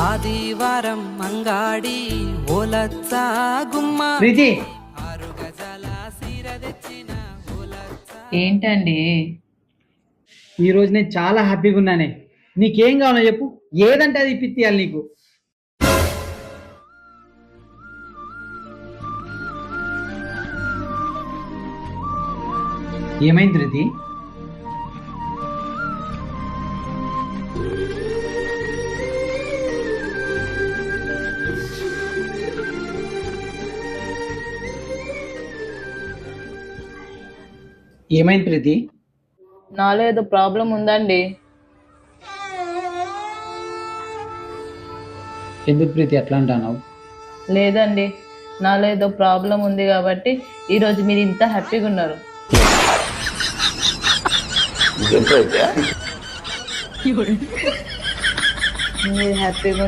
ఆదివారం మంగాడి ఓలచ్చ గుమ్మ ప్రీతి, ఆరు గజాల సీర తెచ్చిన ఓలచ్చ. ఏంటండి? ఈరోజు నేను చాలా హ్యాపీగా ఉన్నానే. నీకేం కావాలో చెప్పు, ఏదంటే అది ఇప్పియాలి నీకు. ఏమైంది ప్రీతి? ఏమైంది ప్రీతి? నాలో ఏదో ప్రాబ్లం ఉందండి. ఎందుకు ప్రీతి అట్లా అంటావు? లేదండి, నాలో ఏదో ప్రాబ్లం ఉంది కాబట్టి ఈరోజు మీరు ఇంత హ్యాపీగా ఉన్నారు. మీరు హ్యాపీగా